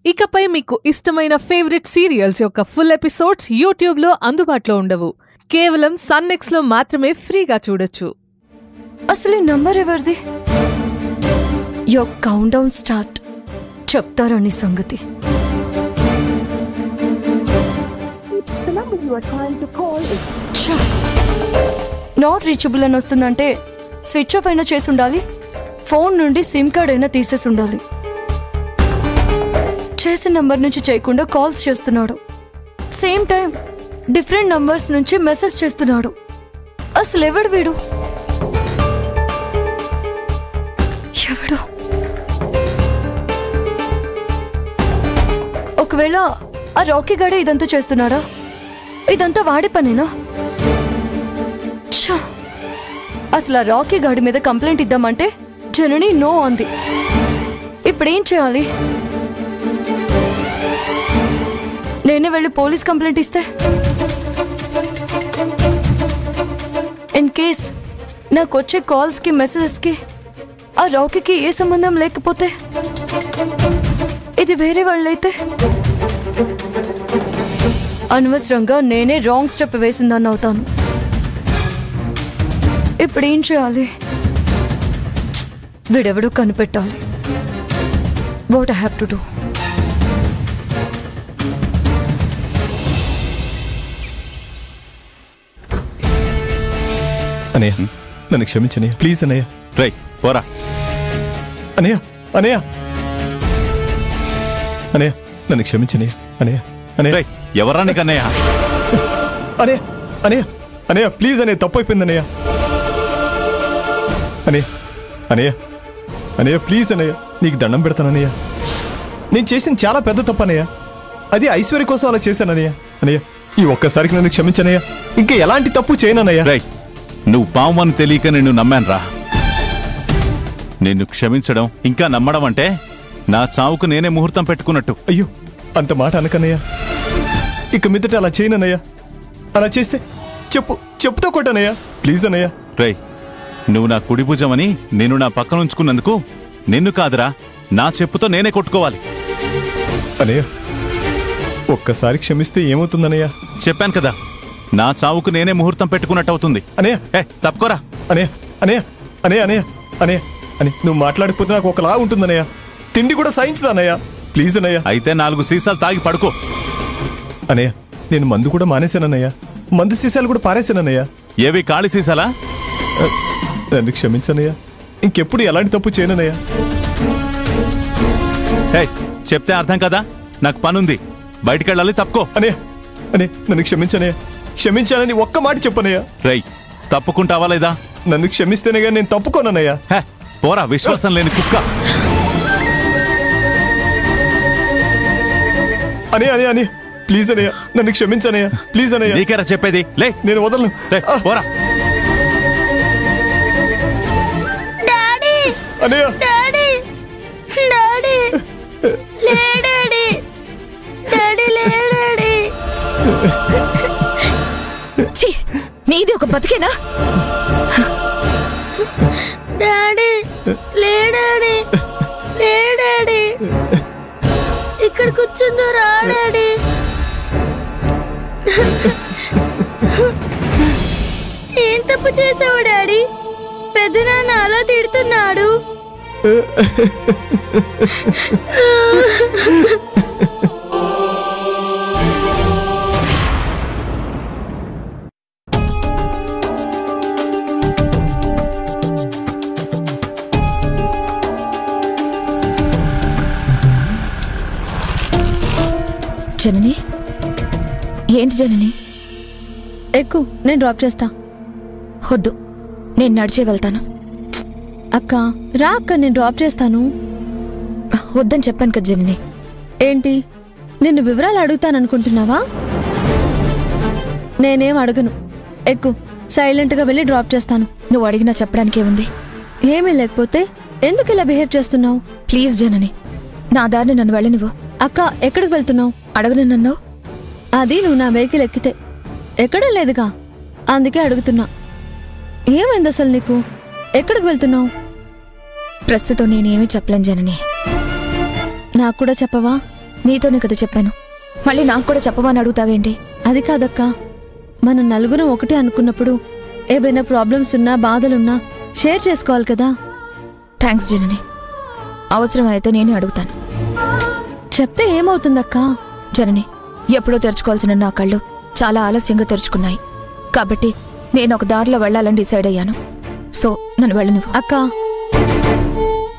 ఇకపై మీకు ఇష్టమైన ఫేవరెట్ సీరియల్స్ యొక్క ఫుల్ ఎపిసోడ్స్ యూట్యూబ్లో అందుబాటులో ఉండవు. కేవలం సన్నెక్స్లో మాత్రమే ఫ్రీగా చూడొచ్చు. అసలు ఈ నంబర్ ఎవరిది? Your count down start. చెప్తారా నీ సంగతి? నాట్ రీచబుల్ అని వస్తుందంటే స్విచ్ ఆఫ్ అయినా చేసి ఉండాలి. ఫోన్ నుండి సిమ్ కార్డ్ అయినా తీసేసి ఉండాలి. చేసిన నంబర్ నుంచి చేయకుండా కాల్స్ చేస్తున్నాడు. సేమ్ టైం డిఫరెంట్ నంబర్స్ నుంచి మెసేజ్ చేస్తున్నాడు. అసలు ఎవడు వీడు? ఎవడు? ఒకవేళ ఆ రాకీ గాడే ఇదంతా చేస్తున్నాడా? ఇదంతా వాడి పనేనా? అసలు ఆ రాకీ గాడి మీద కంప్లైంట్ ఇద్దామంటే జనని నో అంది. ఇప్పుడేం చేయాలి? నేనే వెళ్ళి పోలీస్ కంప్లైంట్ ఇస్తే, ఇన్ కేస్ నాకు వచ్చే కాల్స్కి మెసేజెస్కి ఆ రాకీకి ఏ సంబంధం లేకపోతే, ఇది వేరే వాళ్ళైతే అనవసరంగా నేనే రాంగ్ స్టెప్ వేసిందని అవుతాను. ఇప్పుడేం చేయాలి? వీడెవడో కనిపెట్టాలి. What I have to do? అనయ్య, నన్ను క్షమించనయ్య, ప్లీజ్ అనయ్య. రై పోరా అనయ్య, అనయ్య, అనయ్య, నన్ను క్షమించనయ్య. అనయ్య, అనయ్య, ఎవరా నీకు అన్నయ్య? అనయ్య, అనయ్య, అనయ్య, ప్లీజ్ అనయ్య, తప్పు అయిపోయింది అనయ్య. అనయ్య, అనయ్య, అనయ్య, ప్లీజ్ అనయ్య, నీకు దండం పెడతాను అనయ్య. నేను చేసింది చాలా పెద్ద తప్పు అనయ్య. అది ఐశ్వర్య కోసం అలా చేశాను అనయ్య. అనయ్య, ఈ ఒక్కసారికి నన్ను క్షమించనయ్య. ఇంకా ఎలాంటి తప్పు చేయనన్నయ్య. రై, నువ్వు పావమని తెలియక నిన్ను నమ్మానురా. నిన్ను క్షమించడం ఇంకా నమ్మడం అంటే నా చావుకు నేనే ముహూర్తం పెట్టుకున్నట్టు. అయ్యో, అంత మాట అనకన్నయ్య. ఇక మీదట అలా చేయనన్నయ్య. అలా చేస్తే చెప్పుతో కొట్టనయ్య, ప్లీజ్ అనయ్య. రై, నువ్వు నా కుడి భుజమని నేను నా పక్కన ఉంచుకున్నందుకు నిన్ను కాదురా, నా చెప్పుతో నేనే కొట్టుకోవాలి. అనయ్య, ఒక్కసారి క్షమిస్తే ఏమవుతుందనయ్య? చెప్పాను కదా, నా చావుకు నేనే ముహూర్తం పెట్టుకున్నట్టు అవుతుంది. అనయ్య, తప్పుకోరా. అనయ్య, అనయ్య, అనయ్య, అనయ్య, అనయ్య, అని నువ్వు మాట్లాడకపోతే నాకు ఒకలా ఉంటుందనయ్య. తిండి కూడా సాయించదా అనయ్య, ప్లీజ్ అనయ్య. అయితే 4 సీసాలు తాగి పడుకో. అనయ్య, నేను మందు కూడా మానేశానన్నయ్య. మందు సీసాలు కూడా పారేశానన్నయ్య. ఏవి, ఖాళీ సీసాలా? నన్ను క్షమించనయ్య. ఇంకెప్పుడు ఎలాంటి తప్పు చేయనన్నయ్య. చెప్తే అర్థం కదా, నాకు పనుంది, బయటికెళ్ళాలి, తప్పుకో. అనయ్య, అనయ్య, నన్ను క్షమించనయ్య. క్షమించానని ఒక్క మాట చెప్పనయ్య. రై, తప్పుకుంటావా లేదా? నన్ను క్షమిస్తేనే కానీ నేను తప్పుకోనన్నయ్య. పోరా, విశ్వాసం లేని కుక్క. అనయ్య, అనయ్య, అనయ్య, ప్లీజ్ అనయ్య, నన్ను క్షమించనయ్య, ప్లీజ్ అనయ్య. నీకేరా చెప్పేది? లే, నేను వదలను. పోరా. అనయ్య, డాడీ, డాడీ, లేడాడీ, డాడీ లేడాడీ. నీది ఒక బతికేనా? డాడీ లేడాడీ, లేడాడీ, ఇక్కడ కూర్చుందో రాడాడీ. ఏం తప్పు చేసావు డాడీ? పెద్దనాన్న అలా తిడుతున్నాడు. జనని, ఏంటి జనని? ఎక్కు, నేను డ్రాప్ చేస్తా. వద్దు, నేను నడిచే వెళ్తాను. అక్క రా అక్క, నేను డ్రాప్ చేస్తాను. వద్దని చెప్పాను కదా జనని. ఏంటి, నిన్ను వివరాలు అడుగుతాననుకుంటున్నావా? నేనేం అడగను. ఎక్కు, సైలెంట్గా వెళ్ళి డ్రాప్ చేస్తాను. నువ్వు అడిగినా చెప్పడానికి ఏముంది? ఏమీ లేకపోతే ఎందుకు ఇలా బిహేవ్ చేస్తున్నావు? ప్లీజ్ జనని, నా దారిని నన్ను వెళ్ళనివ్వు. అక్క, ఎక్కడికి వెళ్తున్నావు? అడగను నన్ను. అది నువ్వు నా వెహికల్ ఎక్కితే. ఎక్కడా లేదుగా, అందుకే అడుగుతున్నా. ఏమైంది అసలు నీకు? ఎక్కడికి వెళ్తున్నావు? ప్రస్తుతం నేనేమీ చెప్పలేను జనని. నాకు కూడా చెప్పవా? నీతోనే కదా చెప్పాను. మళ్ళీ నాకు కూడా చెప్పమని అడుగుతావేంటి? అది కాదక్కా, మనం నలుగురం ఒకటే అనుకున్నప్పుడు ఏవైనా ప్రాబ్లమ్స్ ఉన్నా బాధలున్నా షేర్ చేసుకోవాలి కదా. థ్యాంక్స్ జనని. అవసరం అయితే నేనే అడుగుతాను. చెప్తే ఏమవుతుందక్కా? జనని, ఎప్పుడో తెరుచుకోవాల్సిన నా కళ్ళు చాలా ఆలస్యంగా తెరుచుకున్నాయి. కాబట్టి నేను ఒక దారిలో వెళ్ళాలని డిసైడ్ అయ్యాను. సో నన్ను వెళ్ళనివ్వు. అక్కా,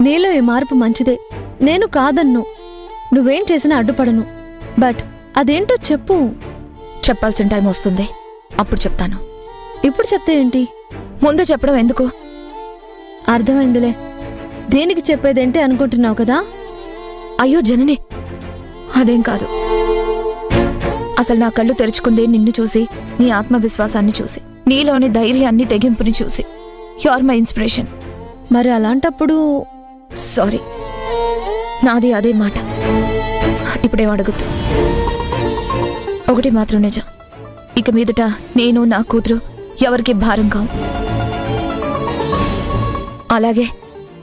నీలో ఈ మార్పు మంచిదే, నేను కాదన్ను. నువ్వేం చేసినా అడ్డుపడను. బట్ అదేంటో చెప్పు. చెప్పాల్సిన టైం వస్తుంది, అప్పుడు చెప్తాను. ఇప్పుడు చెప్తే ఏంటి? ముందు చెప్పడం ఎందుకు? అర్థమైందిలే. దేనికి చెప్పేదేంటి అనుకుంటున్నావు కదా? అయ్యో జనని, అదేం కాదు. అసలు నా కళ్ళు తెరుచుకుందే నిన్ను చూసి, నీ ఆత్మవిశ్వాసాన్ని చూసి, నీలోని ధైర్యాన్ని తెగింపుని చూసి. You are my inspiration. మరి అలాంటప్పుడు సారీ, నాది అదే మాట. ఇప్పుడేం అడుగుతూ? ఒకటి మాత్రం నిజం, ఇక మీదట నేను నా కూతురు ఎవరికి భారం కావు. అలాగే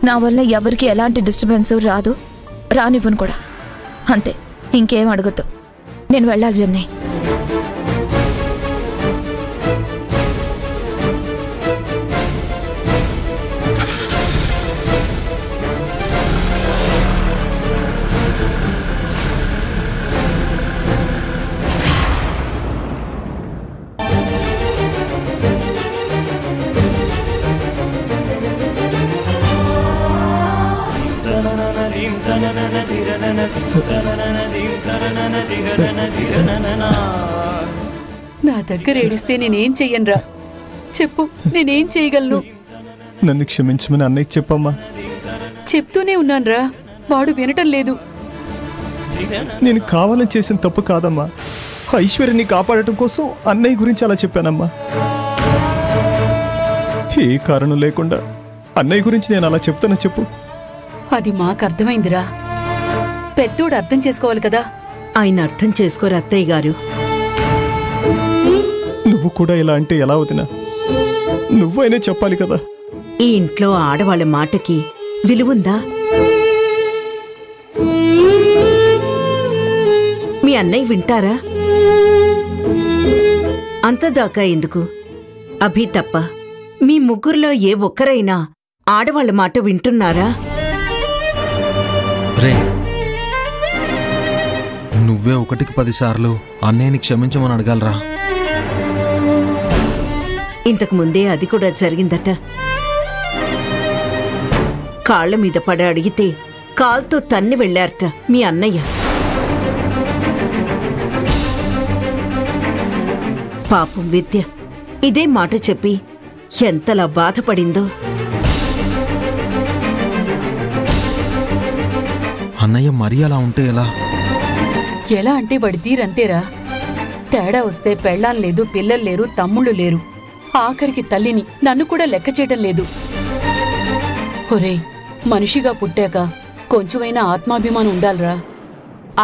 నా వల్ల ఎవరికి ఎలాంటి డిస్టర్బెన్స్ రాదు, రానివ్వను కూడా. అంతే, ఇంకేం అడగద్దు. నేను వెళ్ళాలి జర్నీ. నా దగ్గర ఏడిస్తే నేనేం చెయ్యనురా? చెప్పు, నేనేం చేయగలను? నన్ను క్షమించమని అన్నయ్యకి చెప్పమ్మా. చెప్తూనే ఉన్నానురా, వాడు వినటం లేదు. నేను కావాలని చేసిన తప్పు కాదమ్మా. ఐశ్వర్యని కాపాడటం కోసం అన్నయ్య గురించి అలా చెప్పానమ్మా. ఏ కారణం లేకుండా అన్నయ్య గురించి నేను అలా చెప్తానా చెప్పు? అది మాకు అర్థమైందిరా. పెద్దోడు అర్థం చేసుకోవాలి కదా. ఆయన అర్థం చేసుకోరు అత్తయ్య గారు. నువ్వు కూడా ఇలా అంటే ఎలా వదినా? నువ్వైనా చెప్పాలి కదా. ఈ ఇంట్లో ఆడవాళ్ళ మాటకి విలువుందా? మీ అన్నయ్య వింటారా? అంతదాకా ఎందుకు? అభి తప్ప మీ ముగ్గురులో ఏ ఒక్కరైనా ఆడవాళ్ళ మాట వింటున్నారా? రే, నువ్వే 1కి 10 సార్లు అన్నయ్యని క్షమించమని అడగాలరా. ఇంతకు ముందే అది కూడా జరిగిందట. కాళ్ల మీద పడ అడిగితే కాల్తో తన్ని వెళ్లారట మీ అన్నయ్య. పాపం విద్య ఇదే మాట చెప్పి ఎంతలా బాధపడిందో. అన్నయ్య మరీ అలా ఉంటే ఎలా? ఎలా అంటే వాడి తీరంతేరా. తేడా వస్తే పెళ్ళాం లేదు, పిల్లలు లేరు, తమ్ముళ్ళు లేరు, ఆఖరికి తల్లిని నన్ను కూడా లెక్క చేయటం లేదు. ఒరేయ్, మనిషిగా పుట్టాక కొంచెమైనా ఆత్మాభిమానం ఉండాలిరా.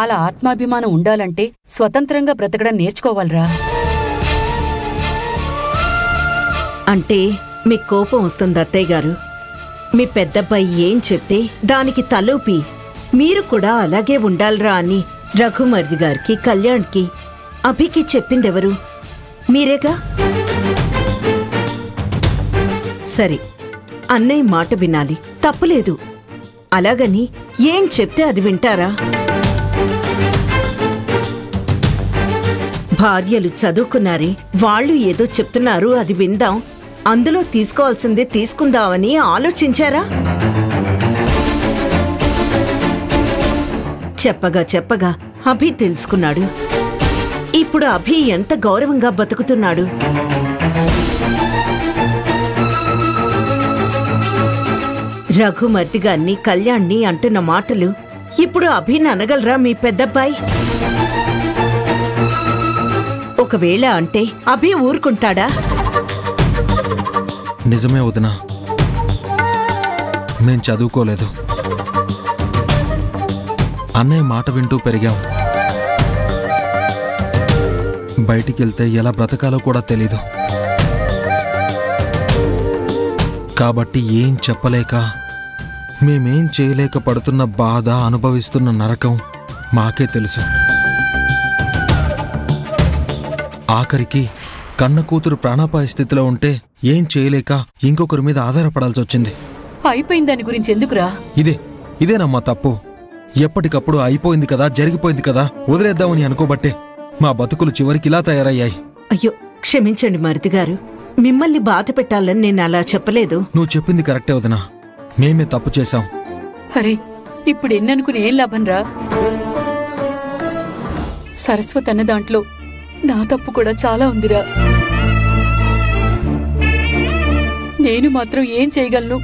అలా ఆత్మాభిమానం ఉండాలంటే స్వతంత్రంగా బ్రతకడం నేర్చుకోవాలిరా. అంటే మీకు కోపం వస్తుంది అత్తయ్య గారు. మీ పెద్దబ్బాయి ఏం చెప్తే దానికి తలూపి మీరు కూడా అలాగే ఉండాలిరా అని రఘుమర్ది గారికి, కళ్యాణ్కి, అభికి చెప్పిందెవరు? మీరేగా. సరే, అన్నయ్య మాట వినాలి, తప్పులేదు. అలాగని ఏం చెప్తే అది వింటారా? భార్యలు చదువుకున్నారే, వాళ్ళు ఏదో చెప్తున్నారు, అది విందాం, అందులో తీసుకోవాల్సిందే తీసుకుందామని ఆలోచించారా? చెప్పగా చెప్పగా అభి తెలుసుకున్నాడు. ఇప్పుడు అభి ఎంత గౌరవంగా బతుకుతున్నాడు. రఘుమర్తి గారిని, కళ్యాణ్ని అంటున్న మాటలు ఇప్పుడు అభిని అనగలరా మీ పెద్దబ్బాయి? ఒకవేళ అంటే అభి ఊరుకుంటాడా? నిజమే వదినా, మేం చదువుకోలేదు. అన్నయ్య మాట వింటూ పెరిగాం. బయటికెళ్తే ఎలా బ్రతకాలో కూడా తెలీదు. కాబట్టి ఏం చెప్పలేక, మేమేం చేయలేక పడుతున్న బాధ, అనుభవిస్తున్న నరకం మాకే తెలుసు. ఆఖరికి కన్న కూతురు ప్రాణాపాయ స్థితిలో ఉంటే ఏం చేయలేక ఇంకొకరి మీద ఆధారపడాల్సి వచ్చింది. అయిపోయిన దాని గురించి ఎందుకురా? ఇదేనమ్మా తప్పు. ఎప్పటికప్పుడు అయిపోయింది కదా, జరిగిపోయింది కదా వదిలేద్దామని అనుకోబట్టే మా బతుకులు చివరికి ఇలా తయారయ్యాయి. అయ్యో క్షమించండి మరిది గారు, మిమ్మల్ని బాధ పెట్టాలని నేను అలా చెప్పలేదు. నువ్వు చెప్పింది కరెక్టే వదినా, మేమే తప్పు చేశాం. అరే ఇప్పుడు ఎన్ననుకుని ఏం లాభం రా? సరస్వతి అన్న దాంట్లో నా తప్పు కూడా చాలా ఉందిరా. నేను మాత్రం ఏం చేయగలను?